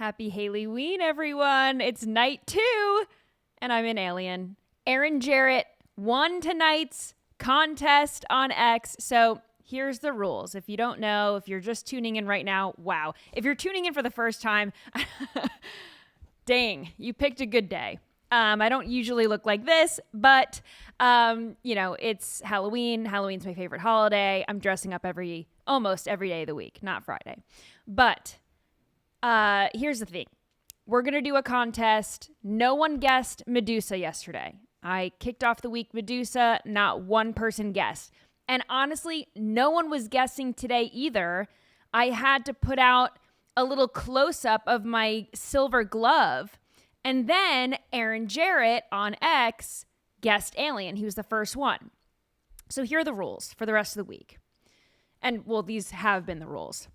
Happy Hayley-ween, everyone. It's night 2, and I'm an alien. Aaron Jarrett won tonight's contest on X. So here's the rules. If you don't know, if you're just tuning in right now, wow. If you're tuning in for the first time, dang, you picked a good day. I don't usually look like this, but, it's Halloween. Halloween's my favorite holiday. I'm dressing up almost every day of the week, not Friday. But here's the thing. We're going to do a contest. No one guessed Medusa yesterday. I kicked off the week Medusa. Not one person guessed. And honestly, no one was guessing today either. I had to put out a little close-up of my silver glove. And then Aaron Jarrett on X guessed Alien. He was the first one. So here are the rules for the rest of the week. And, well, these have been the rules.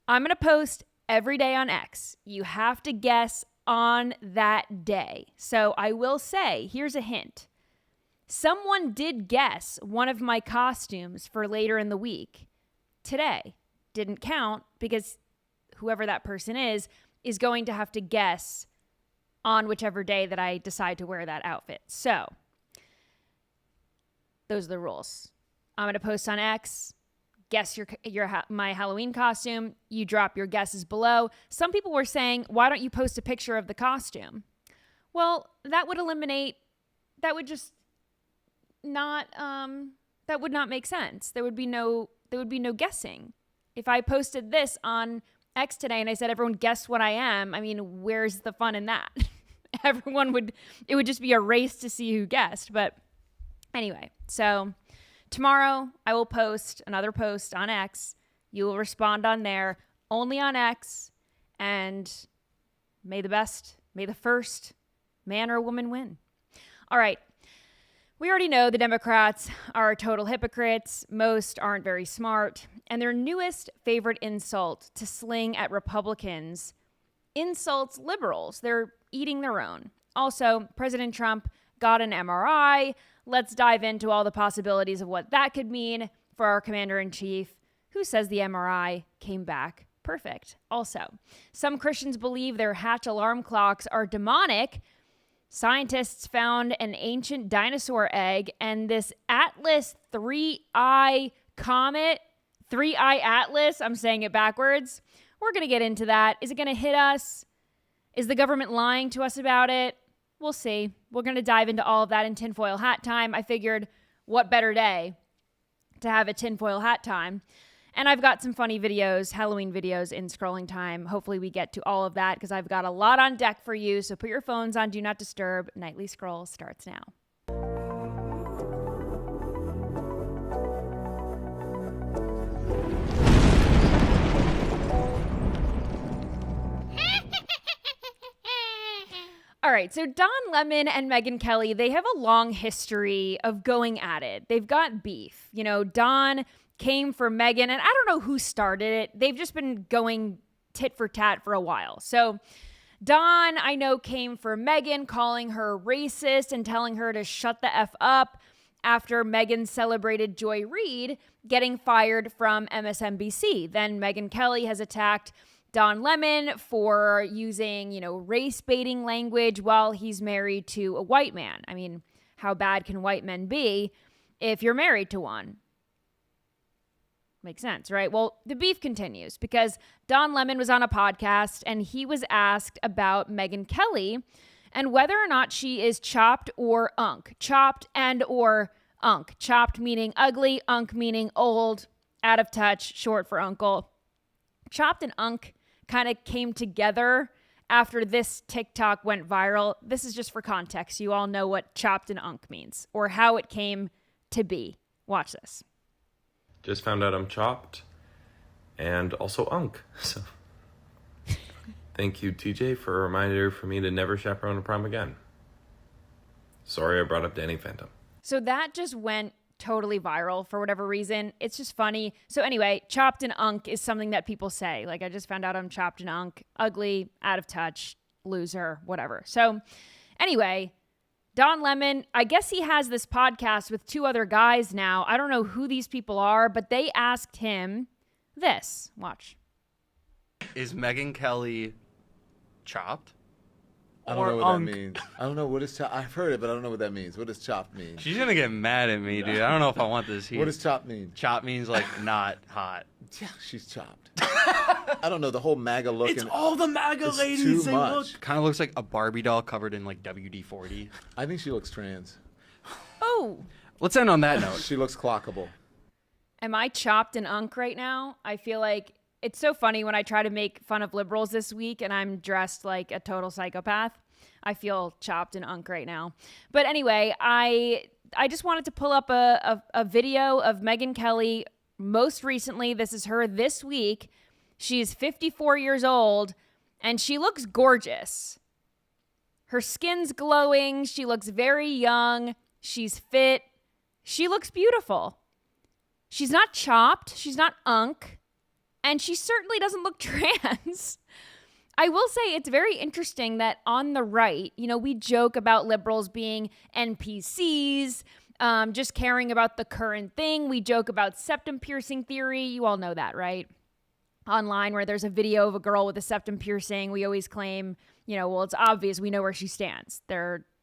I'm going to post every day on X. You have to guess on that day. So I will say, here's a hint. Someone did guess one of my costumes for later in the week today. Didn't count because whoever that person is going to have to guess on whichever day that I decide to wear that outfit. So those are the rules. I'm going to post on X. Guess my Halloween costume. You drop your guesses below. Some people were saying, why don't you post a picture of the costume? Well, that would not make sense. There would be no guessing. If I posted this on X today and I said, everyone guess what I am, I mean, where's the fun in that? It would just be a race to see who guessed. But anyway, so tomorrow, I will post another post on X. You will respond on there, only on X, and may the first man or woman win. All right. We already know the Democrats are total hypocrites. Most aren't very smart. And their newest favorite insult to sling at Republicans insults liberals. They're eating their own. Also, President Trump got an MRI. Let's dive into all the possibilities of what that could mean for our commander-in-chief, who says the MRI came back perfect. Also, some Christians believe their Hatch alarm clocks are demonic. Scientists found an ancient dinosaur egg, and this Atlas 3-eye comet, 3-eye Atlas, I'm saying it backwards. We're going to get into that. Is it going to hit us? Is the government lying to us about it? We'll see. We're going to dive into all of that in tinfoil hat time. I figured, what better day to have a tinfoil hat time? And I've got some funny videos, Halloween videos in scrolling time. Hopefully we get to all of that because I've got a lot on deck for you. So put your phones on Do Not Disturb. Nightly Scroll starts now. All right, so Don Lemon and Megyn Kelly, they have a long history of going at it. They've got beef. You know, Don came for Megyn, and I don't know who started it. They've just been going tit for tat for a while. So Don, I know, came for Megyn, calling her racist and telling her to shut the F up after Megyn celebrated Joy Reid getting fired from MSNBC. Then Megyn Kelly has attacked Don Lemon for using, race-baiting language while he's married to a white man. I mean, how bad can white men be if you're married to one? Makes sense, right? Well, the beef continues because Don Lemon was on a podcast and he was asked about Megyn Kelly and whether or not she is chopped or unk. Chopped and or unk. Chopped meaning ugly, unk meaning old, out of touch, short for uncle. Chopped and unk kind of came together after this TikTok went viral. This is just for context. You all know what chopped and unk means or how it came to be. Watch this. Just found out I'm chopped and also unk. So thank you, TJ, for a reminder for me to never chaperone a prom again. Sorry I brought up Danny Phantom. So that just went totally viral for whatever reason. It's just funny. So anyway, chopped and unk is something that people say. Like, I just found out I'm chopped and unk. Ugly, out of touch, loser, whatever. So anyway, Don Lemon, I guess he has this podcast with two other guys now. I don't know who these people are, but they asked him this. Watch. Is Megyn Kelly chopped? I don't know what that means. I don't know what is chopped. I've heard it, but I don't know what that means. What does chopped mean? She's gonna get mad at me, dude. I don't know if I want this heat. What does chopped mean? Chop means like not hot. Yeah, she's chopped. I don't know, the whole MAGA look. It's all the MAGA ladies. Too much. Kind of looks like a Barbie doll covered in like WD-40. I think she looks trans. Oh, Let's end on that note. She looks clockable. am I chopped and unk right now? I feel like it's so funny when I try to make fun of liberals this week and I'm dressed like a total psychopath. I feel chopped and unk right now. But anyway, I just wanted to pull up a video of Megyn Kelly. Most recently, this is her this week. She's 54 years old and she looks gorgeous. Her skin's glowing. She looks very young. She's fit. She looks beautiful. She's not chopped. She's not unk. And she certainly doesn't look trans. I will say it's very interesting that on the right, you know, we joke about liberals being NPCs, just caring about the current thing. We joke about septum piercing theory. You all know that, right? Online where there's a video of a girl with a septum piercing, we always claim, you know, well, it's obvious we know where she stands.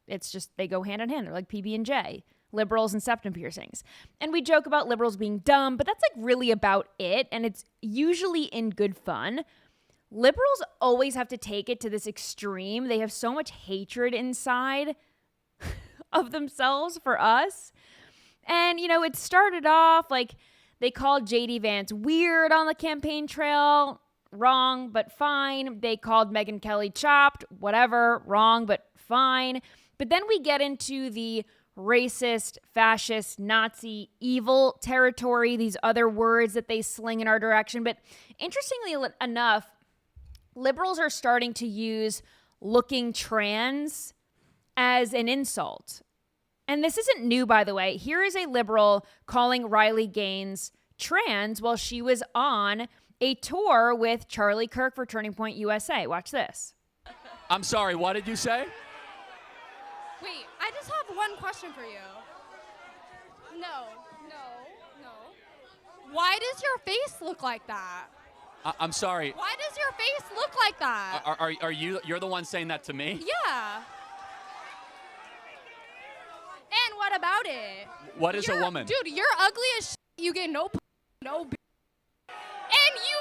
It's just they go hand in hand. They're like PB&J, liberals and septum piercings. And we joke about liberals being dumb, but that's like really about it. And it's usually in good fun. Liberals always have to take it to this extreme. They have so much hatred inside of themselves for us. And, you know, it started off like they called JD Vance weird on the campaign trail. Wrong, but fine. They called Megyn Kelly chopped. Whatever. Wrong, but fine. But then we get into the racist, fascist, Nazi, evil territory, these other words that they sling in our direction. But interestingly enough, liberals are starting to use looking trans as an insult. And this isn't new, by the way. Here is a liberal calling Riley Gaines trans while she was on a tour with Charlie Kirk for Turning Point USA. Watch this. I'm sorry, what did you say? Wait, I just have one question for you. No. Why does your face look like that? I'm sorry. Why does your face look like that? Are you're the one saying that to me? Yeah. And what about it? What is a woman? Dude, you're ugly as shit. You get no and you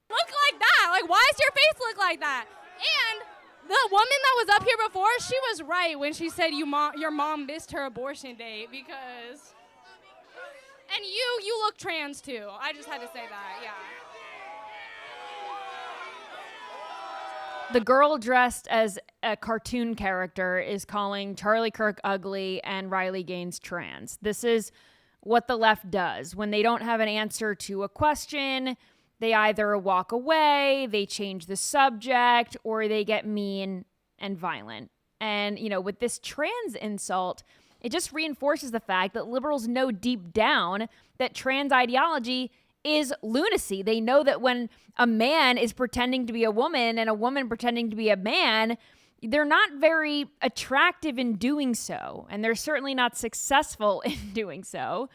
look like that. Like, why does your face look like that? And the woman that was up here before, she was right when she said your mom missed her abortion date because... And you look trans too. I just had to say that, yeah. The girl dressed as a cartoon character is calling Charlie Kirk ugly and Riley Gaines trans. This is what the left does. When they don't have an answer to a question, they either walk away, they change the subject, or they get mean and violent. And, you know, with this trans insult, it just reinforces the fact that liberals know deep down that trans ideology is lunacy. They know that when a man is pretending to be a woman and a woman pretending to be a man, they're not very attractive in doing so. And they're certainly not successful in doing so.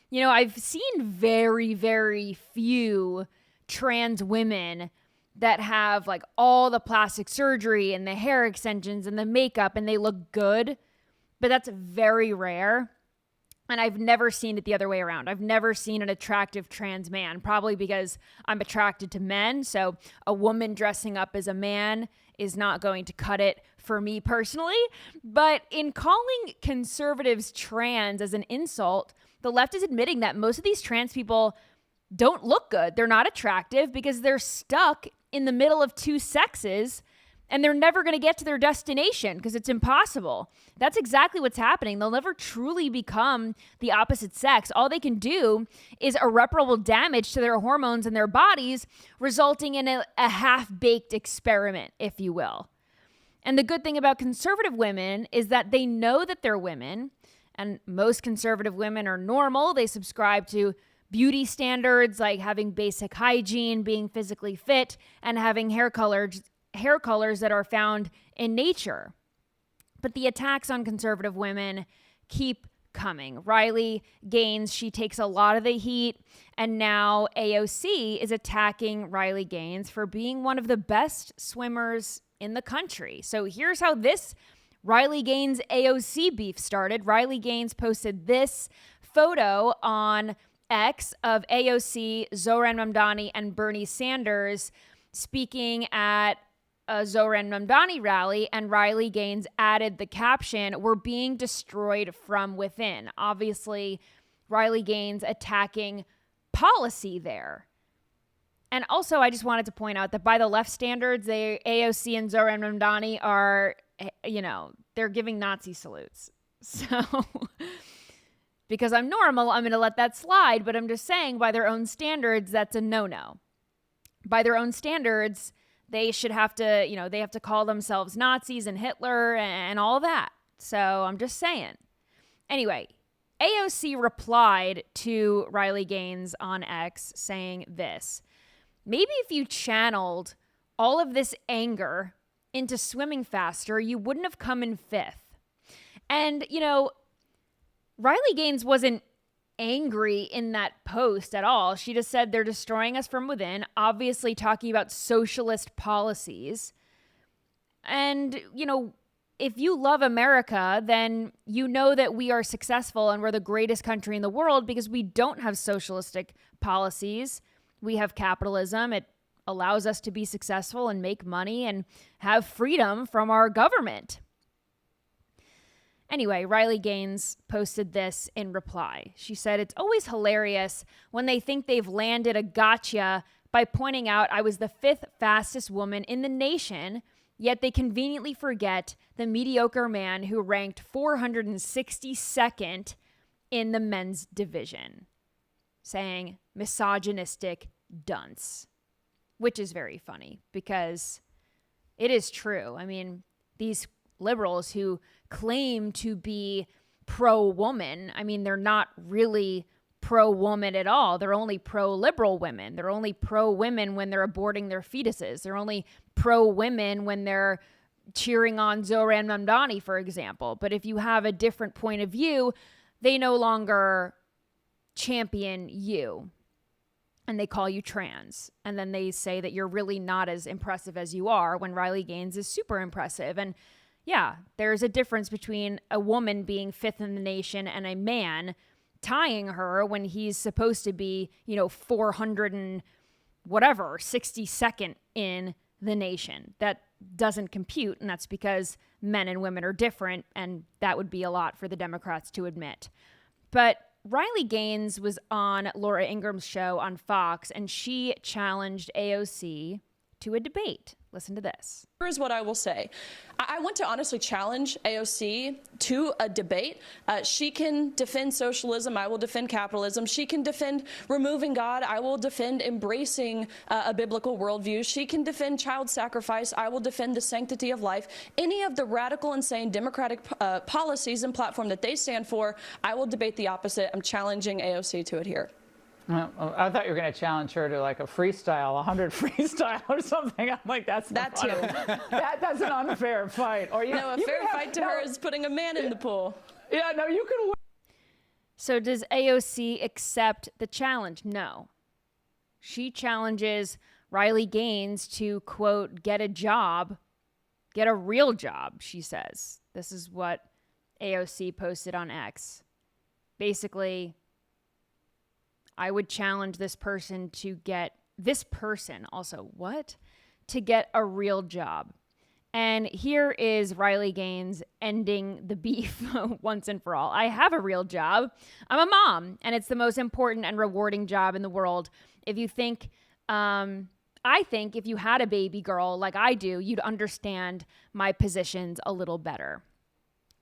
You know, I've seen very, very few trans women that have like all the plastic surgery and the hair extensions and the makeup and they look good, but that's very rare. And I've never seen it the other way around. I've never seen an attractive trans man, probably because I'm attracted to men. So a woman dressing up as a man is not going to cut it for me personally. But in calling conservatives trans as an insult, the left is admitting that most of these trans people don't look good. They're not attractive because they're stuck in the middle of two sexes and they're never going to get to their destination because it's impossible. That's exactly what's happening. They'll never truly become the opposite sex. All they can do is irreparable damage to their hormones and their bodies, resulting in a half-baked experiment, if you will. And the good thing about conservative women is that they know that they're women, and most conservative women are normal. They subscribe to beauty standards like having basic hygiene, being physically fit, and having hair colors that are found in nature. But the attacks on conservative women keep coming. Riley Gaines, she takes a lot of the heat, and now AOC is attacking Riley Gaines for being one of the best swimmers in the country. So here's how this Riley Gaines AOC beef started. Riley Gaines posted this photo on X of AOC, Zohran Mamdani, and Bernie Sanders speaking at a Zohran Mamdani rally, and Riley Gaines added the caption, "We're being destroyed from within." Obviously, Riley Gaines attacking policy there. And also, I just wanted to point out that by the left standards, AOC and Zohran Mamdani are, they're giving Nazi salutes. So, because I'm normal, I'm going to let that slide. But I'm just saying, by their own standards, that's a no-no. By their own standards, they should have to, they have to call themselves Nazis and Hitler and all that. So I'm just saying. Anyway, AOC replied to Riley Gaines on X saying this: "Maybe if you channeled all of this anger into swimming faster, you wouldn't have come in fifth." And, Riley Gaines wasn't angry in that post at all. She just said they're destroying us from within, obviously talking about socialist policies. And, if you love America, then you know that we are successful and we're the greatest country in the world because we don't have socialistic policies. We have capitalism. It allows us to be successful and make money and have freedom from our government. Anyway, Riley Gaines posted this in reply. She said, "It's always hilarious when they think they've landed a gotcha by pointing out I was the 5th fastest woman in the nation, yet they conveniently forget the mediocre man who ranked 462nd in the men's division," saying misogynistic dunce, which is very funny because it is true. I mean, these liberals who claim to be pro-woman, they're not really pro-woman at all. They're only pro-liberal women. They're only pro-women when they're aborting their fetuses. They're only pro-women when they're cheering on Zohran Mamdani, for example. But if you have a different point of view, they no longer champion you. And they call you trans. And then they say that you're really not as impressive as you are when Riley Gaines is super impressive. And yeah, there's a difference between a woman being 5th in the nation and a man tying her when he's supposed to be, 400 and whatever, 62nd in the nation. That doesn't compute. And that's because men and women are different. And that would be a lot for the Democrats to admit. But Riley Gaines was on Laura Ingram's show on Fox, and she challenged AOC to a debate. Listen to this. Here's what I will say. I want to honestly challenge AOC to a debate. She can defend socialism. I will defend capitalism. She can defend removing God. I will defend embracing a biblical worldview. She can defend child sacrifice. I will defend the sanctity of life. Any of the radical, insane democratic policies and platform that they stand for, I will debate the opposite. I'm challenging AOC to it here. Well, I thought you were going to challenge her to like a freestyle, 100 freestyle or something. I'm like, that's that too. That's an unfair fight. Or a fair fight to her is putting a man in the pool. Yeah, no, you can win. So does AOC accept the challenge? No. She challenges Riley Gaines to, quote, get a job, get a real job, she says. This is what AOC posted on X. Basically, I would challenge this person to get to get a real job. And here is Riley Gaines ending the beef once and for all. "I have a real job. I'm a mom, and it's the most important and rewarding job in the world. If you think, I think if you had a baby girl like I do, you'd understand my positions a little better."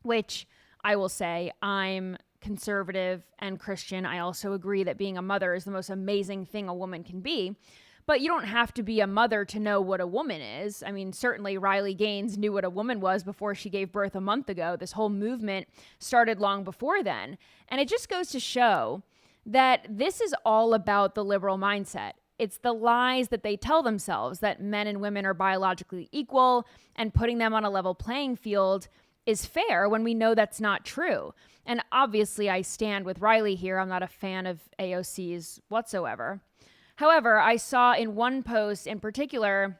Which I will say, I'm conservative and Christian. I also agree that being a mother is the most amazing thing a woman can be. But you don't have to be a mother to know what a woman is. Certainly Riley Gaines knew what a woman was before she gave birth a month ago. This whole movement started long before then. And it just goes to show that this is all about the liberal mindset. It's the lies that they tell themselves that men and women are biologically equal and putting them on a level playing field is fair when we know that's not true. And obviously I stand with Riley here. I'm not a fan of AOC's whatsoever. However, I saw in one post in particular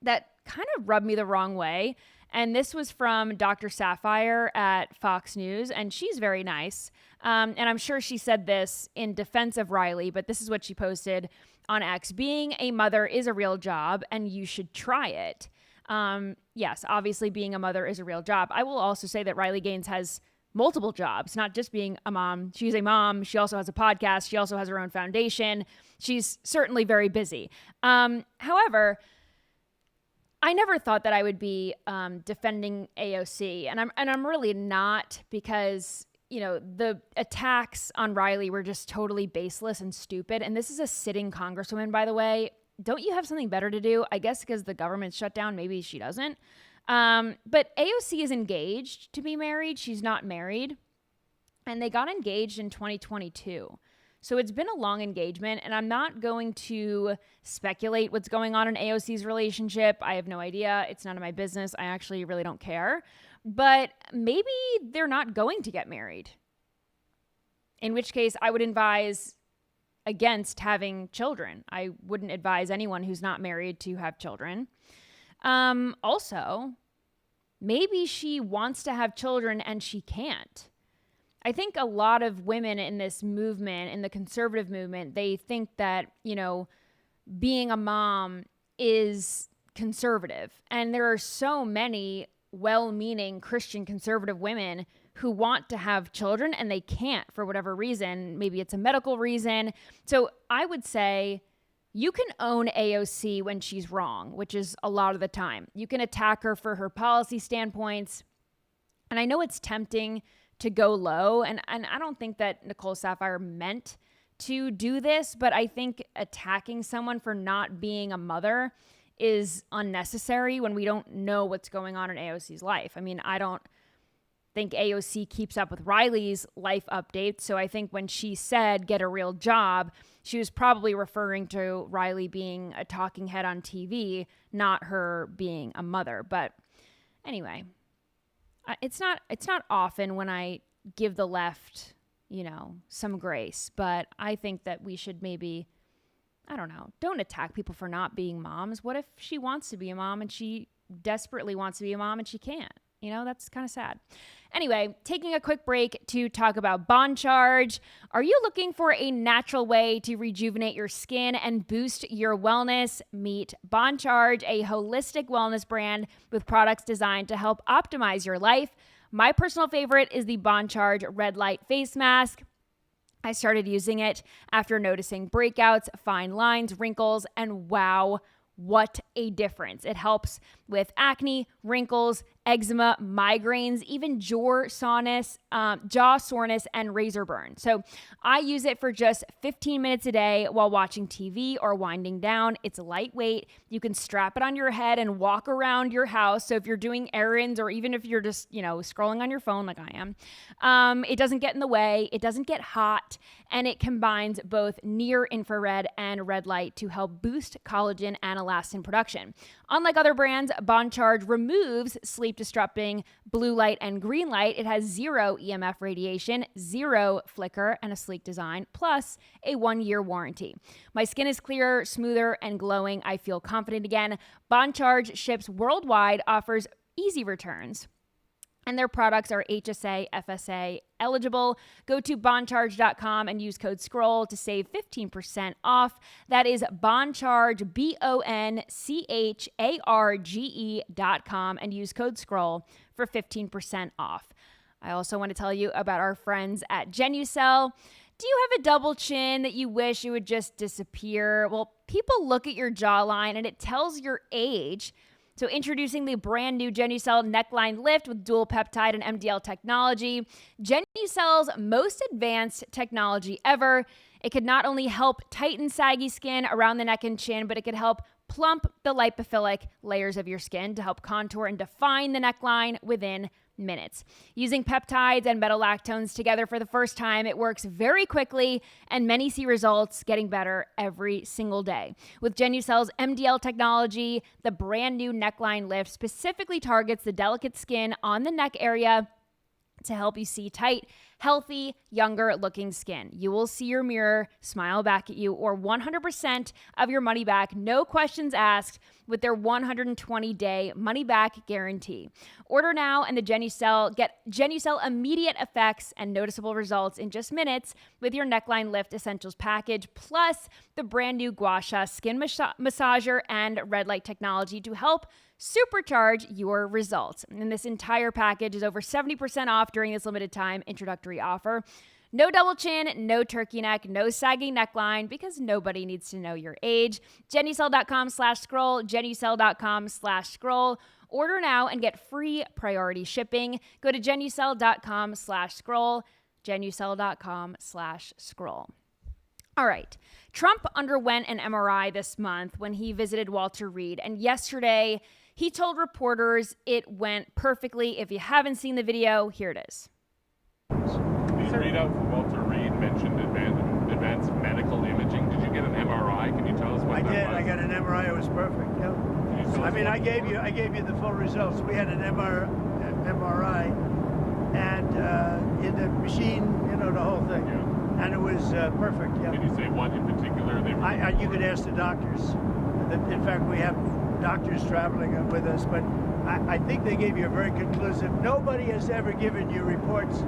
that kind of rubbed me the wrong way. And this was from Dr. Sapphire at Fox News, and she's very nice. And I'm sure she said this in defense of Riley, but this is what she posted on X. Being a mother is a real job, and you should try it. Yes, obviously being a mother is a real job. I will also say that Riley Gaines has multiple jobs, not just being a mom. She's a mom. She also has a podcast. She also has her own foundation. She's certainly very busy. However, I never thought that I would be defending AOC, and I'm really not, because the attacks on Riley were just totally baseless and stupid. And this is a sitting congresswoman, by the way. Don't you have something better to do? I guess because the government's shut down, maybe she doesn't. But AOC is engaged to be married. She's not married, and they got engaged in 2022. So it's been a long engagement, and I'm not going to speculate what's going on in AOC's relationship. I have no idea. It's none of my business. I actually really don't care. But maybe they're not going to get married, in which case I would advise against having children. I wouldn't advise anyone who's not married to have children. Also, maybe she wants to have children and she can't. I think a lot of women in this movement, in the conservative movement, they think that, being a mom is conservative. And there are so many well-meaning Christian conservative women who want to have children and they can't for whatever reason. Maybe it's a medical reason. So I would say you can own AOC when she's wrong, which is a lot of the time. You can attack her for her policy standpoints. And I know it's tempting to go low. And I don't think that Nicole Sapphire meant to do this, but I think attacking someone for not being a mother is unnecessary when we don't know what's going on in AOC's life. I mean, I don't think AOC keeps up with Riley's life updates. So I think when she said get a real job, she was probably referring to Riley being a talking head on TV, not her being a mother. But anyway, it's not often when I give the left, some grace, but I think that we should maybe, I don't know, don't attack people for not being moms. What if she wants to be a mom and she desperately wants to be a mom and she can't? That's kind of sad. Anyway, taking a quick break to talk about Bond Charge. Are you looking for a natural way to rejuvenate your skin and boost your wellness? Meet Bond Charge, a holistic wellness brand with products designed to help optimize your life. My personal favorite is the Bond Charge Red Light Face Mask. I started using it after noticing breakouts, fine lines, wrinkles, and wow, what a difference. It helps with acne, wrinkles, eczema, migraines, even jaw soreness, and razor burn. So I use it for just 15 minutes a day while watching TV or winding down. It's lightweight. You can strap it on your head and walk around your house. So if you're doing errands or even if you're just, scrolling on your phone like I am, it doesn't get in the way. It doesn't get hot, and it combines both near infrared and red light to help boost collagen and elastin production. Unlike other brands, Bond Charge removes sleep-disrupting blue light and green light. It has 0 EMF radiation, 0 flicker, and a sleek design, plus a 1-year warranty. My skin is clearer, smoother, and glowing. I feel confident again. Bond Charge ships worldwide, offers easy returns, and their products are HSA, FSA eligible. Go to bondcharge.com and use code SCROLL to save 15% off. That is bondcharge, BONCHARGE.com, and use code SCROLL for 15% off. I also want to tell you about our friends at Genucel. Do you have a double chin that you wish it would just disappear? Well, people look at your jawline and it tells your age. So introducing the brand new Genucel neckline lift with dual peptide and MDL technology. Genucel's most advanced technology ever. It could not only help tighten saggy skin around the neck and chin, but it could help plump the lipophilic layers of your skin to help contour and define the neckline within minutes. Using peptides and beta-lactones together for the first time, it works very quickly, and many see results getting better every single day. With Genucel's MDL technology, the brand new neckline lift specifically targets the delicate skin on the neck area to help you see tight, healthy, younger looking skin. You will see your mirror smile back at you, or 100% of your money back, no questions asked, with their 120-day money-back guarantee. Order now and get Genucel immediate effects and noticeable results in just minutes with your Neckline Lift Essentials package, plus the brand new Gua Sha skin massager and red light technology to help supercharge your results. And this entire package is over 70% off during this limited time introductory offer. No double chin, no turkey neck, no sagging neckline, because nobody needs to know your age. Genucel.com/scroll, Genucel.com/scroll. Order now and get free priority shipping. Go to Genucel.com/scroll, Genucel.com/scroll. All right. Trump underwent an MRI this month when he visited Walter Reed, and yesterday he told reporters it went perfectly. If you haven't seen the video, here it is. The readout for Walter Reed mentioned advanced medical imaging. Did you get an MRI? Can you tell us what that was? I did. I got an MRI. It was perfect. Yeah. I mean, I gave you the full results. We had an MRI, and in the machine, the whole thing. Yeah. And it was perfect. Yeah. Can you say what in particular they were? You could ask the doctors. In fact, we have doctors traveling with us, but I think they gave you a very conclusive. Nobody has ever given you reports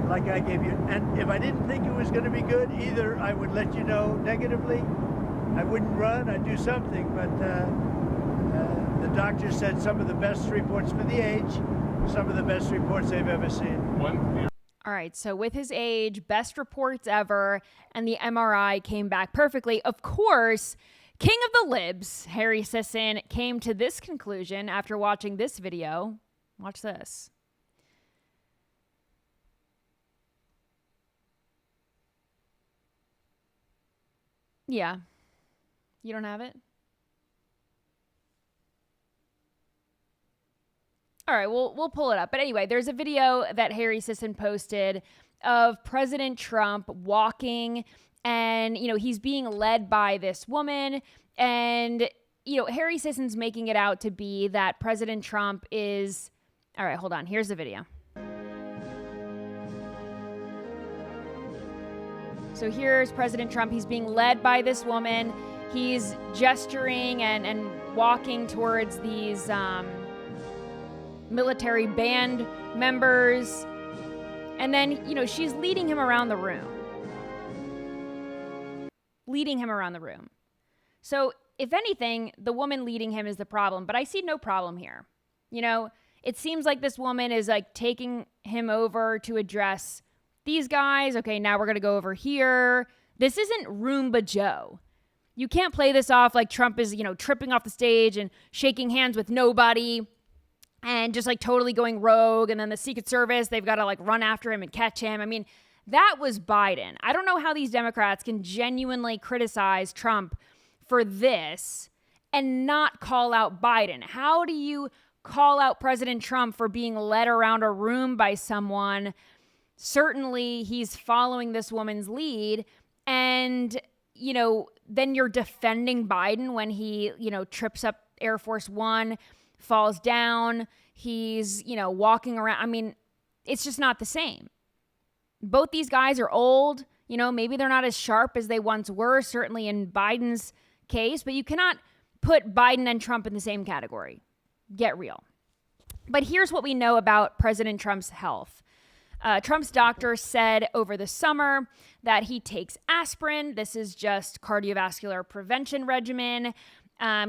like I gave you. And if I didn't think it was going to be good, either I would let you know negatively, I wouldn't run, I'd do something. But the doctor said some of the best reports for the age, some of the best reports they've ever seen. All right, so with his age, best reports ever, and the MRI came back perfectly. Of course, King of the Libs, Harry Sisson, came to this conclusion after watching this video. Watch this. Yeah. You don't have it? All right, we'll pull it up. But anyway, there's a video that Harry Sisson posted of President Trump walking, and, he's being led by this woman. And, Harry Sisson's making it out to be that President Trump is... All right, hold on. Here's the video. So here's President Trump. He's being led by this woman. He's gesturing and walking towards these... military band members, and then she's leading him around the room. So if anything, the woman leading him is the problem, but I see no problem here. It seems like this woman is like taking him over to address these guys. Okay, now we're gonna go over here. This isn't Roomba Joe. You can't play this off like Trump is tripping off the stage and shaking hands with nobody and just like totally going rogue, and then the Secret Service, they've got to like run after him and catch him. I mean, that was Biden. I don't know how these Democrats can genuinely criticize Trump for this and not call out Biden. How do you call out President Trump for being led around a room by someone? Certainly he's following this woman's lead, and then you're defending Biden when he trips up Air Force One, falls down, he's, walking around. I mean, it's just not the same. Both these guys are old, maybe they're not as sharp as they once were, certainly in Biden's case, but you cannot put Biden and Trump in the same category. Get real. But here's what we know about President Trump's health. Trump's doctor said over the summer that he takes aspirin. This is just cardiovascular prevention regimen.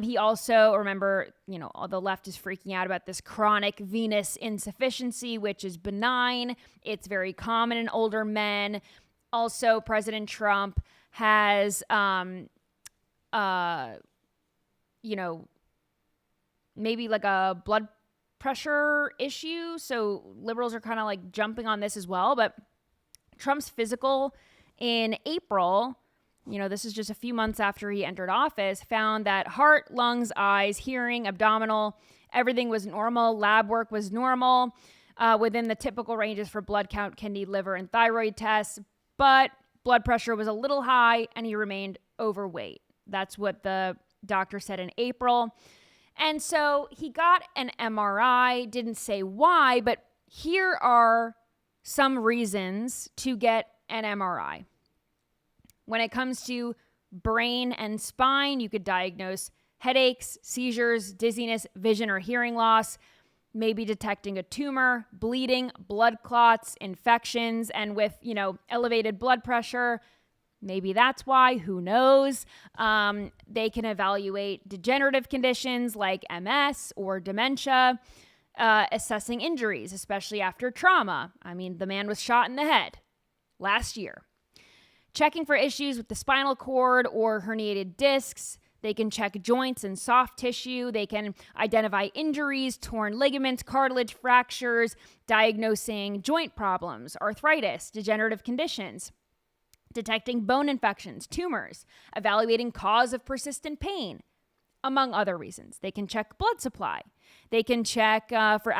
He also, remember, the left is freaking out about this chronic venous insufficiency, which is benign. It's very common in older men. Also, President Trump has, maybe like a blood pressure issue. So liberals are kind of like jumping on this as well. But Trump's physical in April, this is just a few months after he entered office, found that heart, lungs, eyes, hearing, abdominal, everything was normal. Lab work was normal, within the typical ranges for blood count, kidney, liver, and thyroid tests. But blood pressure was a little high and he remained overweight. That's what the doctor said in April. And so he got an MRI, didn't say why, but here are some reasons to get an MRI. When it comes to brain and spine, you could diagnose headaches, seizures, dizziness, vision or hearing loss, maybe detecting a tumor, bleeding, blood clots, infections, and with, elevated blood pressure, maybe that's why, who knows? They can evaluate degenerative conditions like MS or dementia, assessing injuries, especially after trauma. I mean, the man was shot in the head last year. Checking for issues with the spinal cord or herniated discs. They can check joints and soft tissue. They can identify injuries, torn ligaments, cartilage fractures, diagnosing joint problems, arthritis, degenerative conditions, detecting bone infections, tumors, evaluating cause of persistent pain, among other reasons. They can check blood supply. They can check for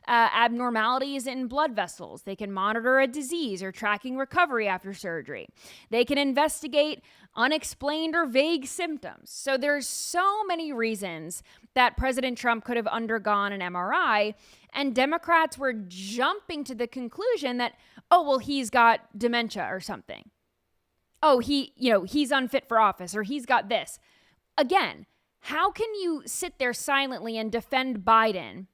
abnormalities in blood vessels. They can monitor a disease or tracking recovery after surgery. They can investigate unexplained or vague symptoms. So there's so many reasons that President Trump could have undergone an MRI, and Democrats were jumping to the conclusion that, he's got dementia or something. He's unfit for office, or he's got this. Again, how can you sit there silently and defend Biden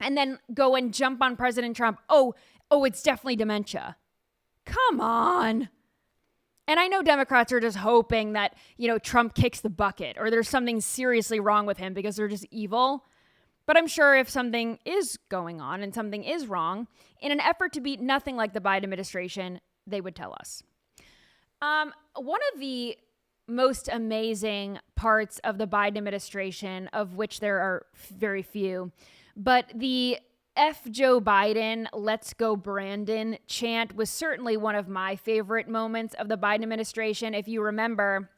and then go and jump on President Trump? It's definitely dementia. Come on. And I know Democrats are just hoping that, Trump kicks the bucket or there's something seriously wrong with him because they're just evil. But I'm sure if something is going on and something is wrong, in an effort to be nothing like the Biden administration, they would tell us. One of the most amazing parts of the Biden administration, of which there are very few, but the F Joe Biden, let's go Brandon chant was certainly one of my favorite moments of the Biden administration. If you remember,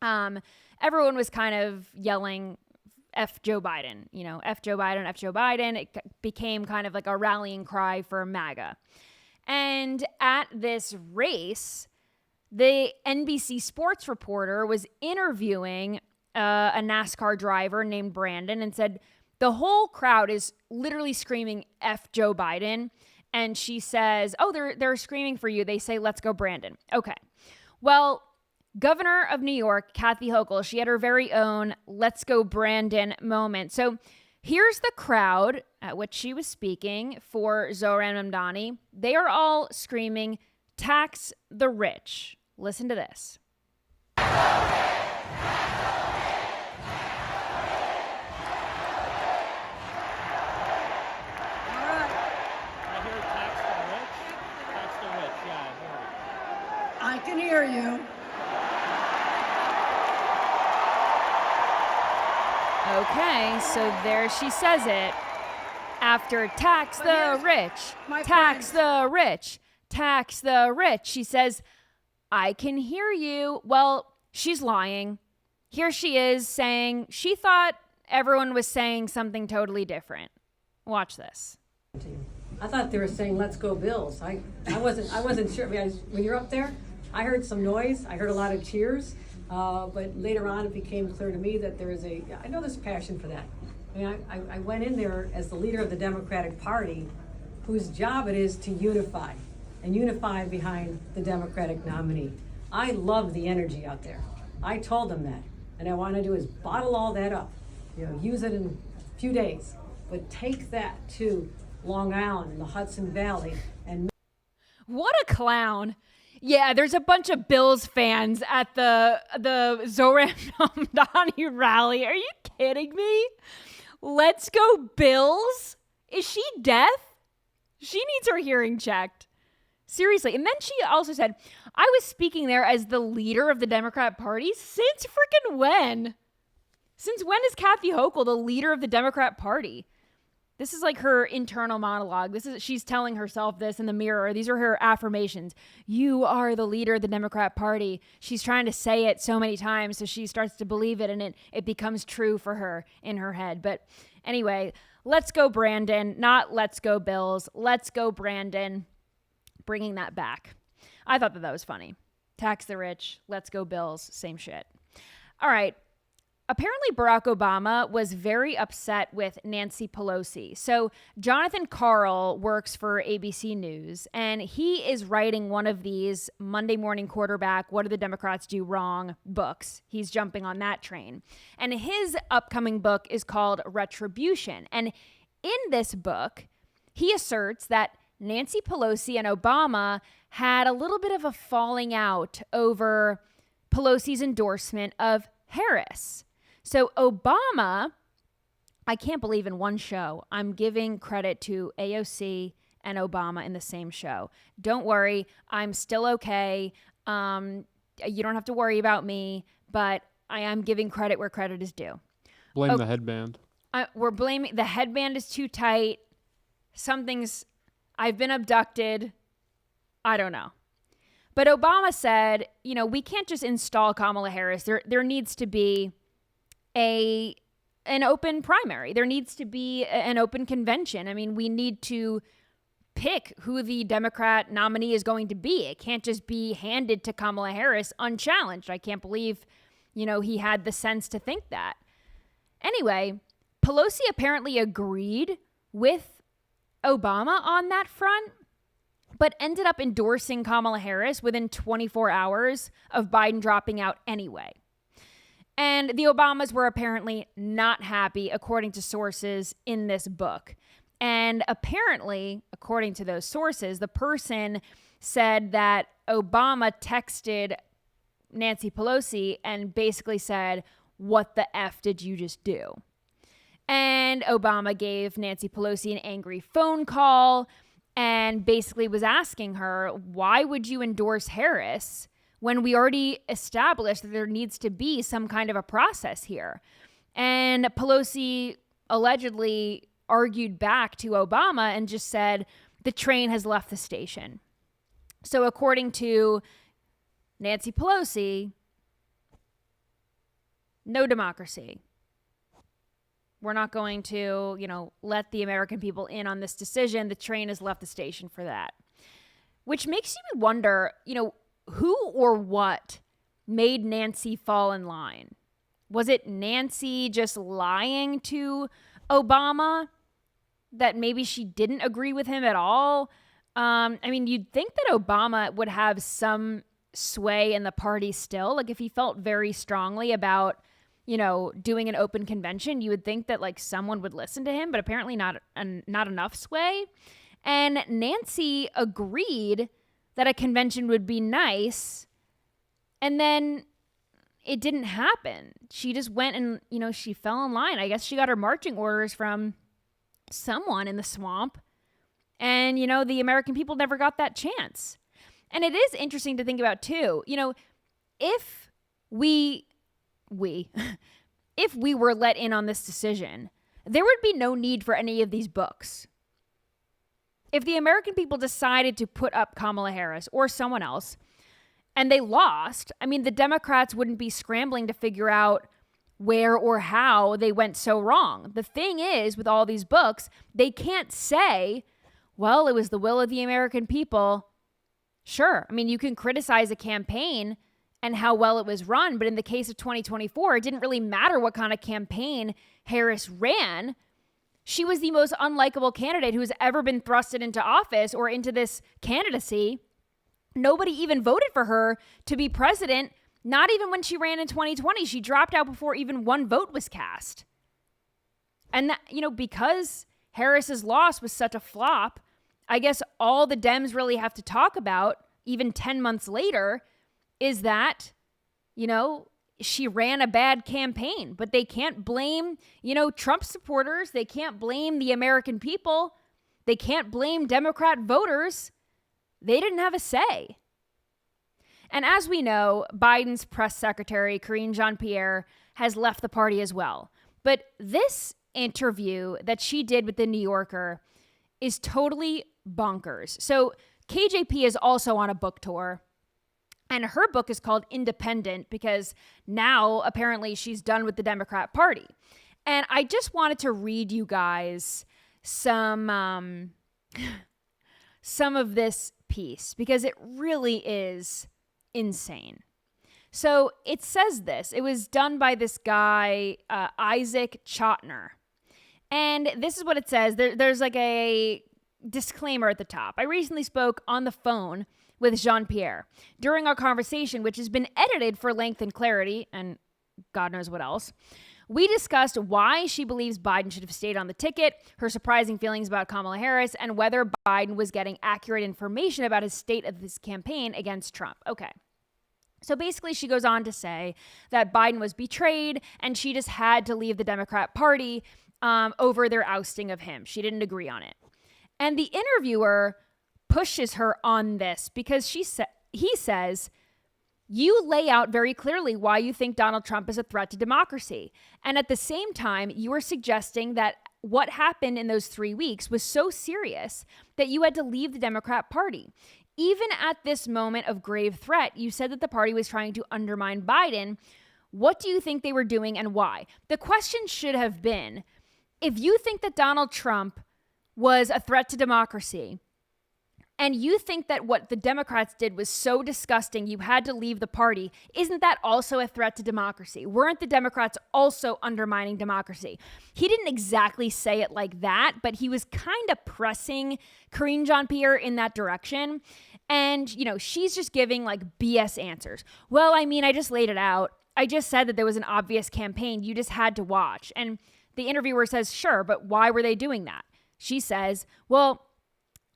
everyone was kind of yelling F Joe Biden, F Joe Biden, F Joe Biden. It became kind of like a rallying cry for MAGA. And at this race, the NBC sports reporter was interviewing a NASCAR driver named Brandon and said, the whole crowd is literally screaming F Joe Biden. And she says, they're screaming for you. They say, let's go Brandon. Okay. Well, Governor of New York, Kathy Hochul, she had her very own let's go Brandon moment. So here's the crowd at which she was speaking for Zohran Mamdani. They are all screaming, tax the rich. Listen to this. I can hear you. Okay, so there she says it. After tax the rich, tax the rich, tax the rich. She says, I can hear you. Well, she's lying. Here she is saying she thought everyone was saying something totally different. Watch this. I thought they were saying "Let's go Bills." I wasn't sure. When you're up there, I heard some noise. I heard a lot of cheers. But later on, it became clear to me that I know there's passion for that. I went in there as the leader of the Democratic Party, whose job it is to unify behind the Democratic nominee. I love the energy out there. I told them that. And I want to do is bottle all that up, use it in a few days, but take that to Long Island and the Hudson Valley. And what a clown. Yeah, there's a bunch of Bills fans at the Zohran Mamdani rally. Are you kidding me? Let's go Bills? Is she deaf? She needs her hearing checked. Seriously. And then she also said, I was speaking there as the leader of the Democrat Party. Since freaking when? Since when is Kathy Hochul the leader of the Democrat Party? This is like her internal monologue. She's telling herself this in the mirror. These are her affirmations. You are the leader of the Democrat Party. She's trying to say it so many times so she starts to believe it, and it becomes true for her in her head. But anyway, let's go Brandon, not let's go Bills. Let's go Brandon. Bringing that back. I thought that was funny. Tax the rich, let's go Bills, same shit. All right. apparently Barack Obama was very upset with Nancy Pelosi. So Jonathan Karl works for ABC News, and he is writing one of these Monday Morning Quarterback, What Do the Democrats Do Wrong books. He's jumping on that train. And his upcoming book is called Retribution. And in this book, he asserts that Nancy Pelosi and Obama had a little bit of a falling out over Pelosi's endorsement of Harris. So Obama, I can't believe in one show, I'm giving credit to AOC and Obama in the same show. Don't worry, I'm still okay. You don't have to worry about me, but I am giving credit where credit is due. Blame the headband. We're blaming, the headband is too tight. I've been abducted. I don't know. But Obama said, we can't just install Kamala Harris. There needs to be an open primary. There needs to be an open convention. I mean, we need to pick who the Democrat nominee is going to be. It can't just be handed to Kamala Harris unchallenged. I can't believe, he had the sense to think that. Anyway, Pelosi apparently agreed with Obama on that front, but ended up endorsing Kamala Harris within 24 hours of Biden dropping out anyway. And the Obamas were apparently not happy, according to sources in this book. And apparently, according to those sources, the person said that Obama texted Nancy Pelosi and basically said, "What the F did you just do?" And Obama gave Nancy Pelosi an angry phone call and basically was asking her, why would you endorse Harris when we already established that there needs to be some kind of a process here? And Pelosi allegedly argued back to Obama and just said, the train has left the station. So according to Nancy Pelosi, no democracy. We're not going to, let the American people in on this decision. The train has left the station for that. Which makes you wonder, who or what made Nancy fall in line? Was it Nancy just lying to Obama that maybe she didn't agree with him at all? You'd think that Obama would have some sway in the party still. Like if he felt very strongly about doing an open convention, you would think that someone would listen to him, but apparently not enough sway. And Nancy agreed that a convention would be nice, and then it didn't happen. She just went and, she fell in line. I guess she got her marching orders from someone in the swamp, and, the American people never got that chance. And it is interesting to think about, too. If if we were let in on this decision, there would be no need for any of these books. If the American people decided to put up Kamala Harris or someone else and they lost, the Democrats wouldn't be scrambling to figure out where or how they went so wrong. The thing is, with all these books, they can't say, well, it was the will of the American people. Sure. You can criticize a campaign and how well it was run. But in the case of 2024, it didn't really matter what kind of campaign Harris ran. She was the most unlikable candidate who has ever been thrusted into office or into this candidacy. Nobody even voted for her to be president, not even when she ran in 2020. She dropped out before even one vote was cast. And that, because Harris's loss was such a flop, I guess all the Dems really have to talk about, even 10 months later, is that, she ran a bad campaign. But they can't blame, Trump supporters. They can't blame the American people. They can't blame Democrat voters. They didn't have a say. And as we know, Biden's press secretary, Karine Jean-Pierre, has left the party as well. But this interview that she did with The New Yorker is totally bonkers. So KJP is also on a book tour. And her book is called Independent because now apparently she's done with the Democrat Party. And I just wanted to read you guys some of this piece because it really is insane. So it says this. It was done by this guy, Isaac Chotner. And this is what it says. There's like a disclaimer at the top. I recently spoke on the phone with Jean-Pierre. During our conversation, which has been edited for length and clarity, and God knows what else, we discussed why she believes Biden should have stayed on the ticket, her surprising feelings about Kamala Harris, and whether Biden was getting accurate information about his state of his campaign against Trump. Okay. So basically, she goes on to say that Biden was betrayed and she just had to leave the Democrat Party over their ousting of him. She didn't agree on it. And the interviewer pushes her on this because he says, you lay out very clearly why you think Donald Trump is a threat to democracy. And at the same time, you are suggesting that what happened in those 3 weeks was so serious that you had to leave the Democrat Party. Even at this moment of grave threat, you said that the party was trying to undermine Biden. What do you think they were doing and why? The question should have been, if you think that Donald Trump was a threat to democracy, and you think that what the Democrats did was so disgusting you had to leave the party, isn't that also a threat to democracy? Weren't the Democrats also undermining democracy? He didn't exactly say it like that, but he was kind of pressing Karine Jean-Pierre in that direction. And, she's just giving like BS answers. Well, I mean, I just laid it out. I just said that there was an obvious campaign. You just had to watch. And the interviewer says, sure, but why were they doing that? She says, well,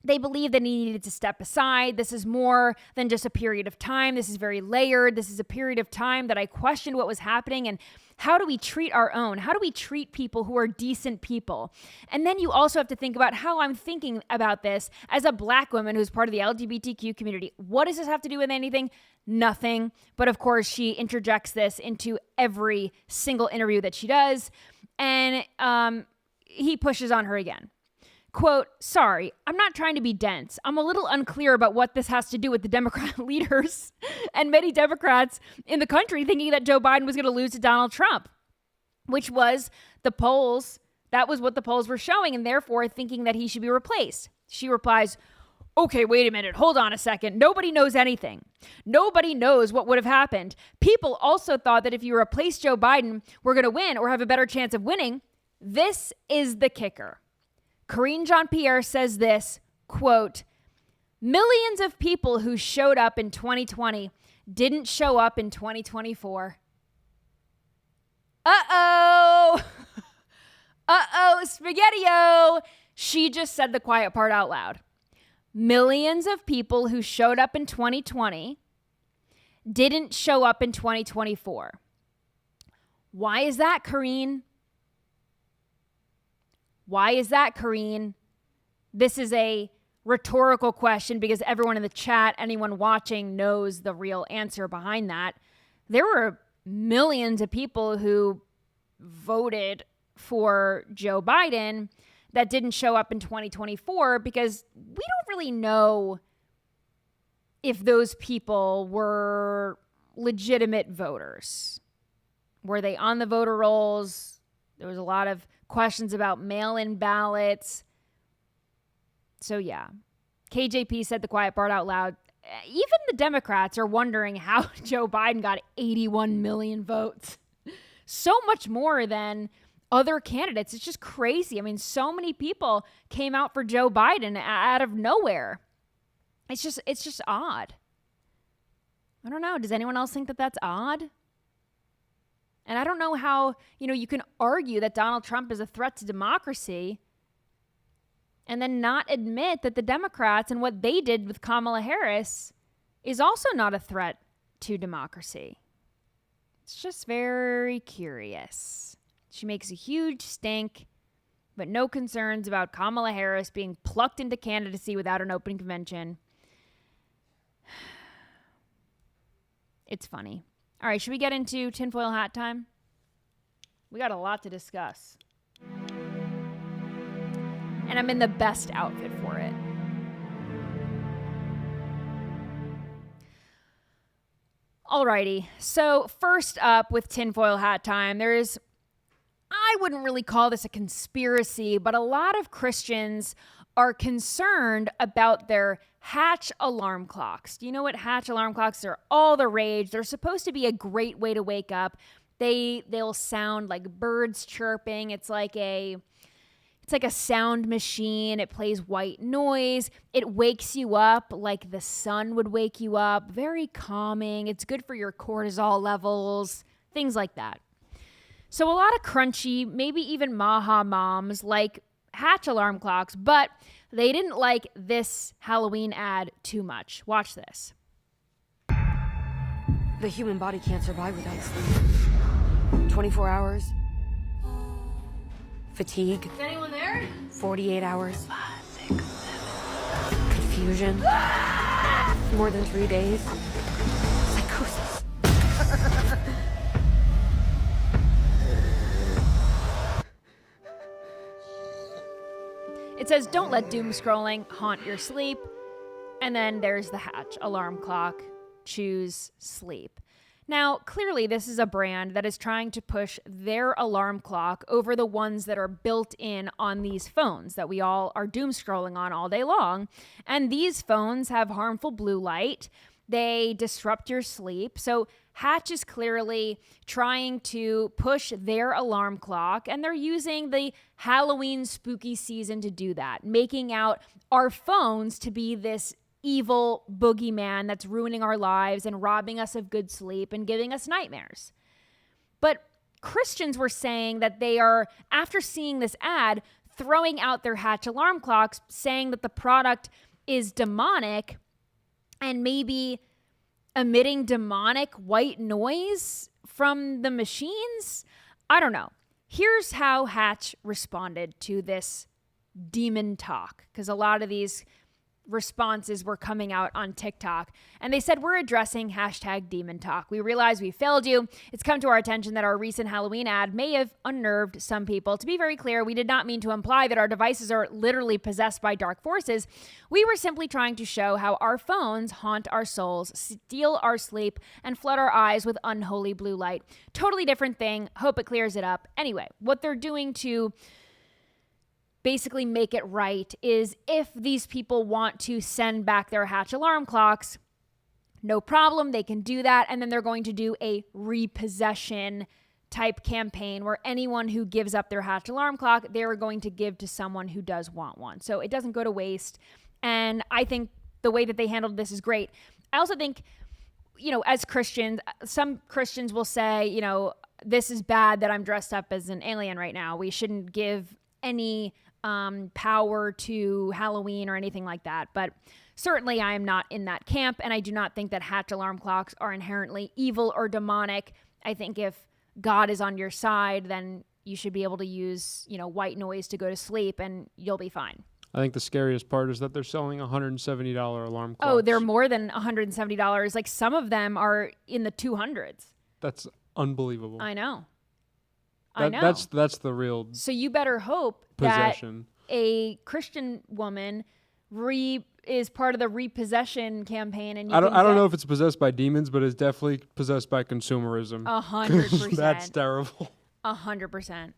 they believe that he needed to step aside. This is more than just a period of time. This is very layered. This is a period of time that I questioned what was happening and how do we treat our own? How do we treat people who are decent people? And then you also have to think about how I'm thinking about this as a Black woman who's part of the LGBTQ community. What does this have to do with anything? Nothing. But of course, she interjects this into every single interview that she does. And he pushes on her again. Quote, sorry, I'm not trying to be dense. I'm a little unclear about what this has to do with the Democrat leaders and many Democrats in the country thinking that Joe Biden was going to lose to Donald Trump, which was the polls. That was what the polls were showing, and therefore thinking that he should be replaced. She replies, okay, wait a minute. Hold on a second. Nobody knows anything. Nobody knows what would have happened. People also thought that if you replace Joe Biden, we're going to win or have a better chance of winning. This is the kicker. Karine Jean-Pierre says this, quote, millions of people who showed up in 2020 didn't show up in 2024. Uh-oh. Uh-oh, spaghetti-o. She just said the quiet part out loud. Millions of people who showed up in 2020 didn't show up in 2024. Why is that, Karine? Why is that, Karine? This is a rhetorical question because everyone in the chat, anyone watching knows the real answer behind that. There were millions of people who voted for Joe Biden that didn't show up in 2024 because we don't really know if those people were legitimate voters. Were they on the voter rolls? There was a lot of questions about mail-in ballots. So yeah, KJP said the quiet part out loud. Even the Democrats are wondering how Joe Biden got 81 million votes. So much more than other candidates. It's just crazy. I mean, so many people came out for Joe Biden out of nowhere. It's just odd. I don't know. Does anyone else think that that's odd? And I don't know how, you can argue that Donald Trump is a threat to democracy and then not admit that the Democrats and what they did with Kamala Harris is also not a threat to democracy. It's just very curious. She makes a huge stink, but no concerns about Kamala Harris being plucked into candidacy without an open convention. It's funny. All right, should we get into tinfoil hat time? We got a lot to discuss. And I'm in the best outfit for it. Alrighty, so first up with tinfoil hat time, I wouldn't really call this a conspiracy, but a lot of Christians are concerned about their Hatch alarm clocks. Do you know what Hatch alarm clocks are? All the rage. They're supposed to be a great way to wake up. They'll sound like birds chirping. It's like a sound machine. It plays white noise. It wakes you up like the sun would wake you up. Very calming. It's good for your cortisol levels, things like that. So a lot of crunchy, maybe even Maha moms like Hatch alarm clocks, but they didn't like this Halloween ad too much. Watch this. The human body can't survive without sleep. 24 hours. Fatigue. Is anyone there? 48 hours. 5, 6, 7. Confusion. More than 3 days. Psychosis. It says, don't let doom scrolling haunt your sleep. And then there's the Hatch alarm clock. Choose sleep. Now, clearly, this is a brand that is trying to push their alarm clock over the ones that are built in on these phones that we all are doom scrolling on all day long. And these phones have harmful blue light. They disrupt your sleep. So Hatch is clearly trying to push their alarm clock, and they're using the Halloween spooky season to do that, making out our phones to be this evil boogeyman that's ruining our lives and robbing us of good sleep and giving us nightmares. But Christians were saying that they are, after seeing this ad, throwing out their Hatch alarm clocks, saying that the product is demonic and maybe emitting demonic white noise from the machines. I don't know. Here's how Hatch responded to this demon talk, because a lot of these responses were coming out on TikTok, and they said, we're addressing #demon talk. We realize we failed you. It's come to our attention that our recent Halloween ad may have unnerved some people. To be very clear, we did not mean to imply that our devices are literally possessed by dark forces. We were simply trying to show how our phones haunt our souls, steal our sleep, and flood our eyes with unholy blue light. Totally different thing. Hope it clears it up. Anyway, what they're doing to basically make it right is, if these people want to send back their Hatch alarm clocks, no problem, they can do that. And then they're going to do a repossession type campaign where anyone who gives up their Hatch alarm clock, they're going to give to someone who does want one. So it doesn't go to waste. And I think the way that they handled this is great. I also think, as Christians, some Christians will say, this is bad that I'm dressed up as an alien right now. We shouldn't give any power to Halloween or anything like that. But certainly I am not in that camp, and I do not think that Hatch alarm clocks are inherently evil or demonic. I think if God is on your side, then you should be able to use, white noise to go to sleep, and you'll be fine. I think the scariest part is that they're selling $170 alarm clocks. Oh, they're more than $170. Like, some of them are in the 200s. That's unbelievable. I know. That's the real So you better hope possession. That a Christian woman is part of the repossession campaign. And I don't know if it's possessed by demons, but it's definitely possessed by consumerism. 100%. That's terrible. 100%.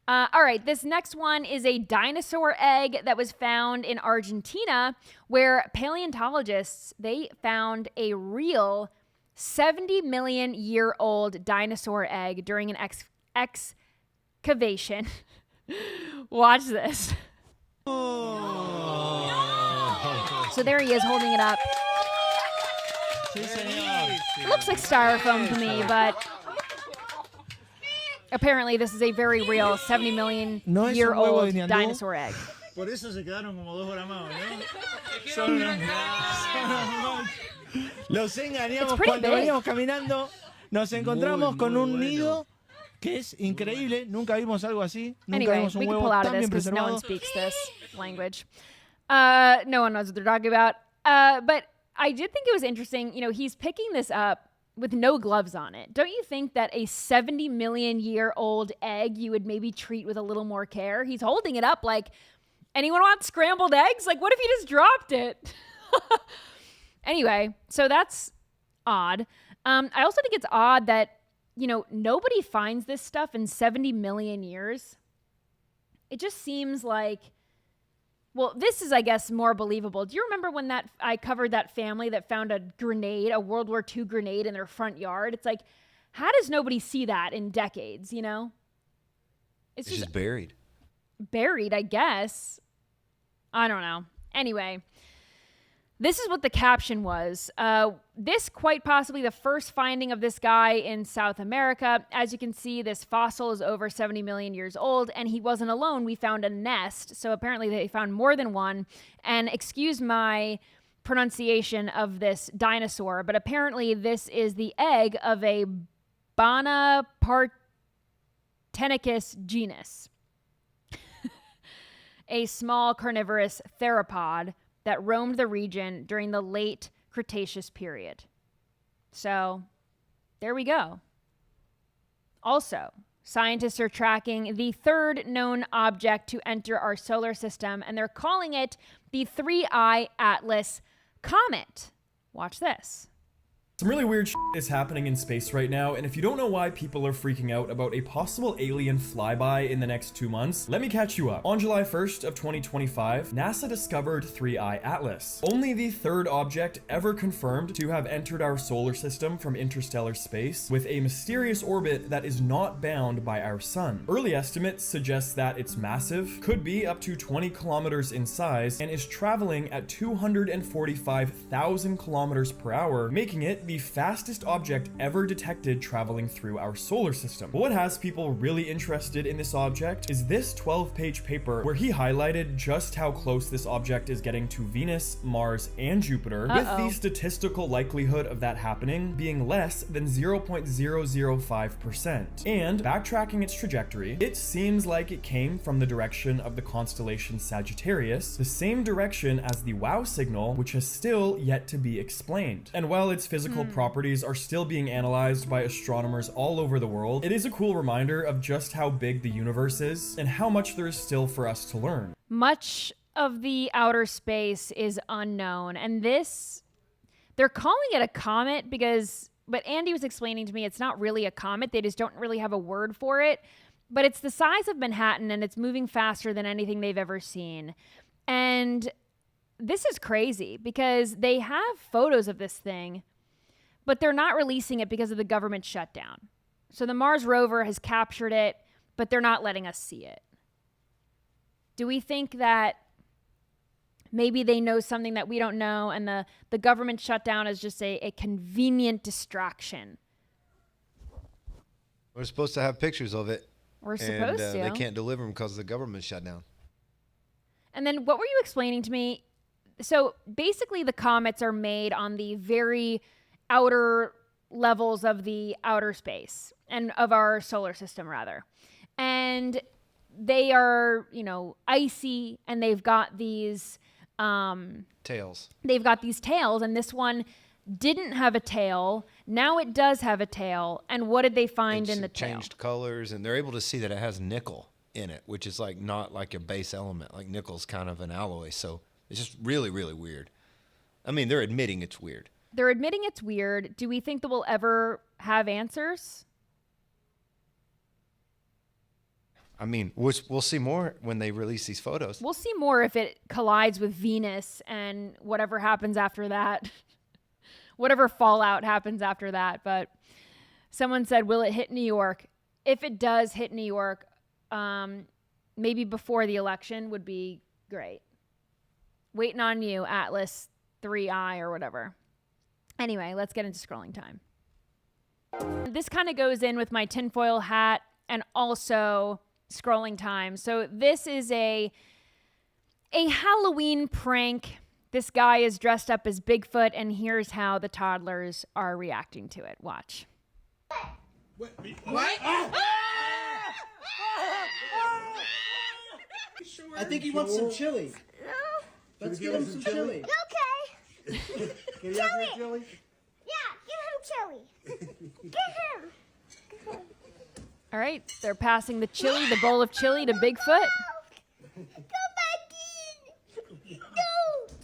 All right, this next one is a dinosaur egg that was found in Argentina, where paleontologists, they found a real 70 million year old dinosaur egg during an excavation. Watch this. So there he is holding it up. It looks like styrofoam to me, but apparently this is a very real 70 million year old dinosaur egg. Por eso se quedaron como dos gramados, ¿no? Los engañamos cuando veníamos caminando. Nos encontramos con un nido que es increíble. Nunca vimos algo así. Nunca vimos un huevo tan bien preservado. No one speaks this language. No one knows what they're talking about. But I did think it was interesting. He's picking this up with no gloves on it. Don't you think that a 70 million year old egg you would maybe treat with a little more care? He's holding it up like, anyone want scrambled eggs? Like, what if he just dropped it? Anyway, so that's odd. I also think it's odd that, nobody finds this stuff in 70 million years. It just seems like, Well, this is, I guess, more believable. Do you remember when I covered that family that found a grenade, a World War II grenade in their front yard? It's like, how does nobody see that in decades, you know? It's just buried. Buried, I guess. I don't know. Anyway, this is what the caption was. This quite possibly the first finding of this guy in South America. As you can see, this fossil is over 70 million years old, and he wasn't alone. We found a nest. So apparently they found more than one. And excuse my pronunciation of this dinosaur, but apparently this is the egg of a Bonapartenicus genus, a small carnivorous theropod that roamed the region during the late Cretaceous period. So, there we go. Also, scientists are tracking the third known object to enter our solar system, and they're calling it the 3I Atlas Comet. Watch this. Some really weird shit is happening in space right now, and if you don't know why people are freaking out about a possible alien flyby in the next 2 months, let me catch you up. On July 1st of 2025, NASA discovered 3I Atlas, only the third object ever confirmed to have entered our solar system from interstellar space, with a mysterious orbit that is not bound by our sun. Early estimates suggest that it's massive, could be up to 20 kilometers in size, and is traveling at 245,000 kilometers per hour, making it the fastest object ever detected traveling through our solar system. But what has people really interested in this object is this 12-page paper where he highlighted just how close this object is getting to Venus, Mars, and Jupiter, with the statistical likelihood of that happening being less than 0.005%. And backtracking its trajectory, it seems like it came from the direction of the constellation Sagittarius, the same direction as the WOW signal, which has still yet to be explained. And while its physical properties are still being analyzed by astronomers all over the world, it is a cool reminder of just how big the universe is and how much there is still for us to learn. Much of the outer space is unknown, and they're calling it a comet but Andy was explaining to me it's not really a comet. They just don't really have a word for it, but it's the size of Manhattan and it's moving faster than anything they've ever seen. And this is crazy because they have photos of this thing, but they're not releasing it because of the government shutdown. So the Mars rover has captured it, but they're not letting us see it. Do we think that maybe they know something that we don't know, and the government shutdown is just a convenient distraction? We're supposed to have pictures of it. We're supposed to. They can't deliver them because the government shut down. And then what were you explaining to me? So basically the comets are made on the very outer levels of the outer space and of our solar system rather. And they are, icy, and they've got these tails. They've got these tails, and this one didn't have a tail. Now it does have a tail. And what did they find in the tail? Changed colors, and they're able to see that it has nickel in it, which is not like a base element. Like nickel's kind of an alloy, so it's just really, really weird. I mean, they're admitting it's weird. They're admitting it's weird. Do we think that we'll ever have answers? I mean, we'll see more when they release these photos. We'll see more if it collides with Venus and whatever happens after that. Whatever fallout happens after that. But someone said, will it hit New York? If it does hit New York, maybe before the election would be great. Waiting on you, Atlas 3I or whatever. Anyway, let's get into scrolling time. This kind of goes in with my tinfoil hat and also scrolling time. So this is a Halloween prank. This guy is dressed up as Bigfoot, and here's how the toddlers are reacting to it. Watch. What? I think he wants some chili. Let's give him some chili. Okay. Can you have some chili? Yeah, give him chili. Give him. All right, they're passing the bowl of chili to Bigfoot. Go back in. Don't.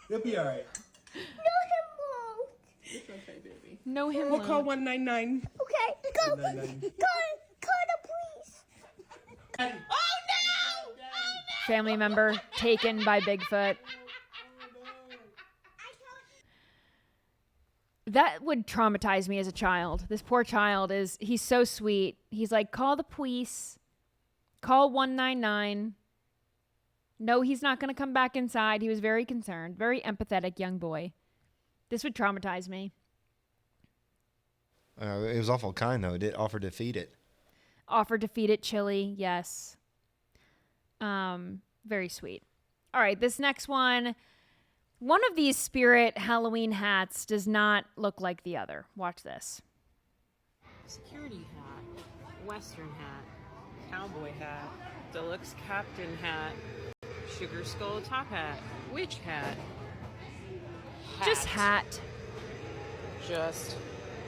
He'll be all right. No, him won't. It's okay, baby. No, him We'll won't. call 199. Okay, go. Call the police. Oh, no! Oh, no! family member taken by Bigfoot. That would traumatize me as a child. This poor child he's so sweet. He's like, call the police, call 199. No, he's not going to come back inside. He was very concerned, very empathetic young boy. This would traumatize me. It was awful kind, though. It did offer to feed it. Offered to feed it chili, yes. Very sweet. All right, this next one. One of these spirit Halloween hats does not look like the other. Watch this. Security hat, western hat, cowboy hat, deluxe captain hat, sugar skull top hat, witch hat. Just hat. Just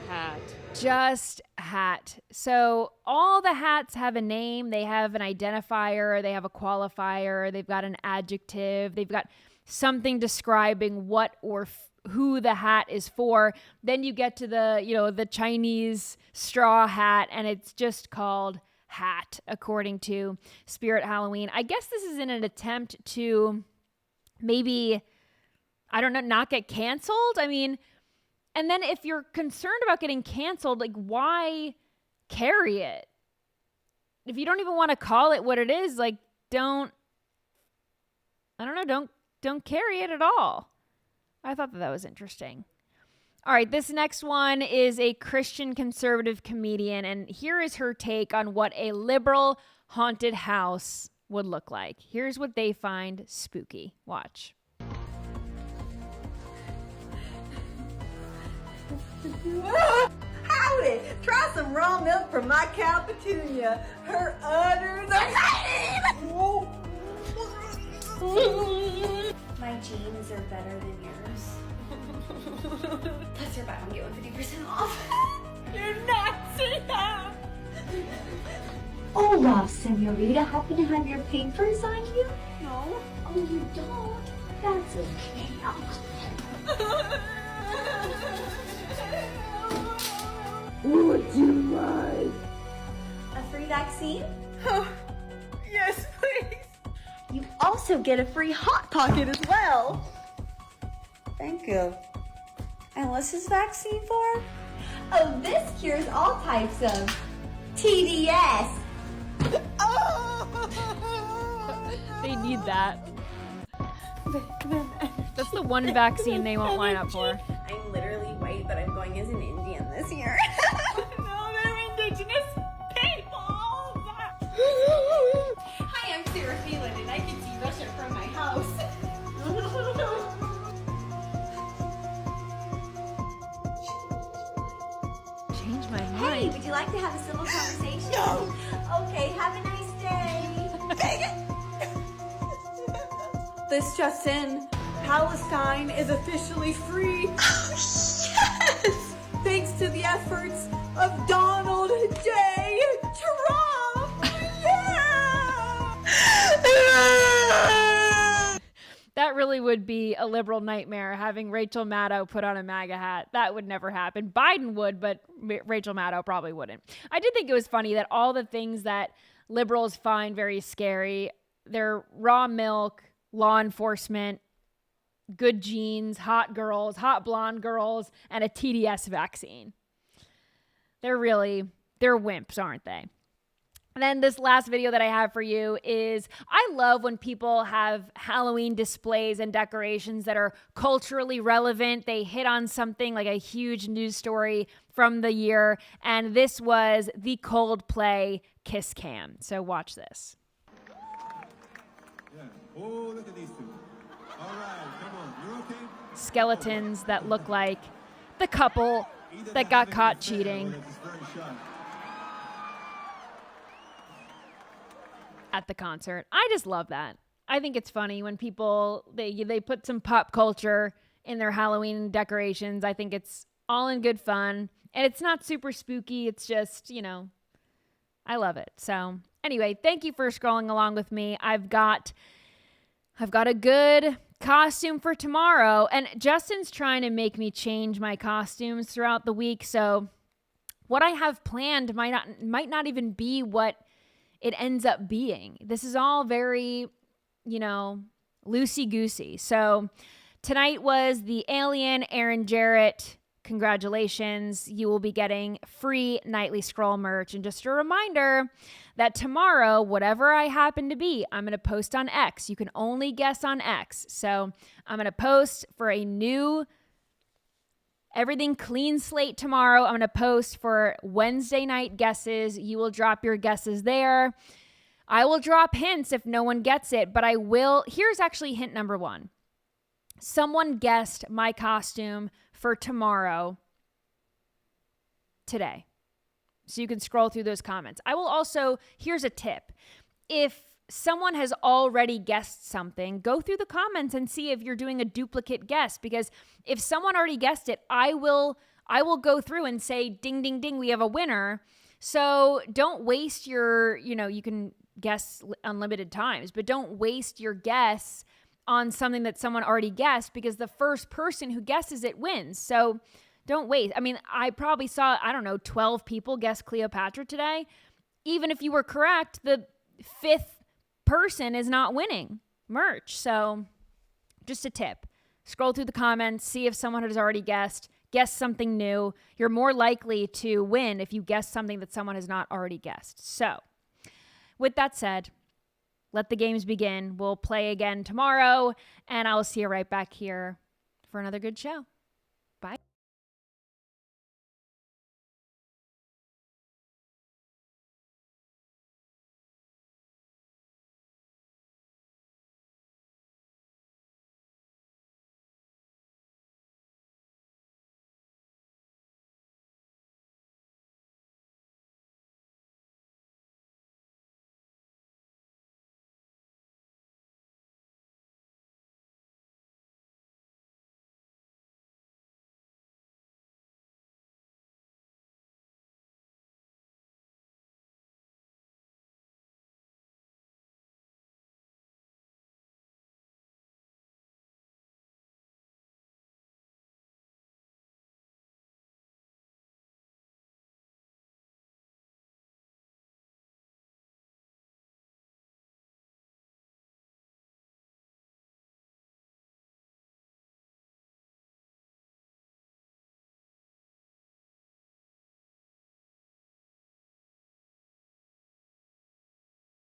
hat. Just hat. So all the hats have a name. They have an identifier. They have a qualifier. They've got an adjective. They've got something describing what or who the hat is for. Then you get to the Chinese straw hat, and it's just called hat, according to Spirit Halloween. I guess this is in an attempt to maybe, I don't know, not get canceled. I mean, and then if you're concerned about getting canceled, like, why carry it? If you don't even want to call it what it is, like, don't carry it at all. I thought that was interesting. All right, this next one is a Christian conservative comedian, and here is her take on what a liberal haunted house would look like. Here's what they find spooky. Watch. Howdy! Try some raw milk from my cow Petunia. Her udders are My jeans are better than yours. That's your bad. I'm getting 50% off. You're not that. Hola, senorita. Happen to have your papers on you? No. Oh, you don't? That's okay. Would you like a free vaccine? Oh, yes, please. You also get a free Hot Pocket as well. Thank you. And what's this vaccine for? Oh, this cures all types of TDS. They need that. That's the one vaccine they won't line up for. I'm literally white, but I'm going as an Indian this year. No, they're indigenous people. Hi, I'm Sarah Phelan, and I can see Russia from my house. Change my mind. Hey, would you like to have a civil conversation? No. Okay, have a nice day. This just in, Palestine is officially free. Oh, yes! Thanks to the efforts of Donald J. Trump. Yeah! That really would be a liberal nightmare, having Rachel Maddow put on a MAGA hat. That would never happen. Biden would, but Rachel Maddow probably wouldn't. I did think it was funny that all the things that liberals find very scary, they're raw milk, law enforcement, good genes, hot girls, hot blonde girls, and a TDS vaccine. They're wimps, aren't they? And then this last video that I have for you is, I love when people have Halloween displays and decorations that are culturally relevant. They hit on something like a huge news story from the year. And this was the Coldplay Kiss Cam. So watch this. Yeah. Oh, look at these two. All right, come on. You okay? Skeletons that look like the couple that got caught cheating at the concert. I just love that. I think it's funny when people, they put some pop culture in their Halloween decorations. I think it's all in good fun. And it's not super spooky. It's just, I love it. So anyway, thank you for scrolling along with me. I've got a good costume for tomorrow. And Justin's trying to make me change my costumes throughout the week. So what I have planned might not even be what it ends up being. This is all very loosey-goosey. So tonight was the Alien, Aaron Jarrett. Congratulations. You will be getting free nightly scroll merch. And just a reminder that tomorrow, whatever I happen to be, I'm going to post on X. You can only guess on X. So I'm going to post for a new everything clean slate tomorrow. I'm going to post for Wednesday night guesses. You will drop your guesses there. I will drop hints if no one gets it, but I will. Here's actually hint number 1. Someone guessed my costume for tomorrow today. So you can scroll through those comments. I will also, here's a tip. If someone has already guessed something, go through the comments and see if you're doing a duplicate guess, because if someone already guessed it, I will go through and say, ding, ding, ding, we have a winner. So don't waste your, you can guess unlimited times, but don't waste your guess on something that someone already guessed, because the first person who guesses it wins. So don't waste. I mean, I probably saw, 12 people guess Cleopatra today. Even if you were correct, the 5th person is not winning merch. So just a tip. Scroll through the comments, see if someone has already guessed. Guess something new. You're more likely to win if you guess something that someone has not already guessed. So with that said, let the games begin. We'll play again tomorrow, and I'll see you right back here for another good show.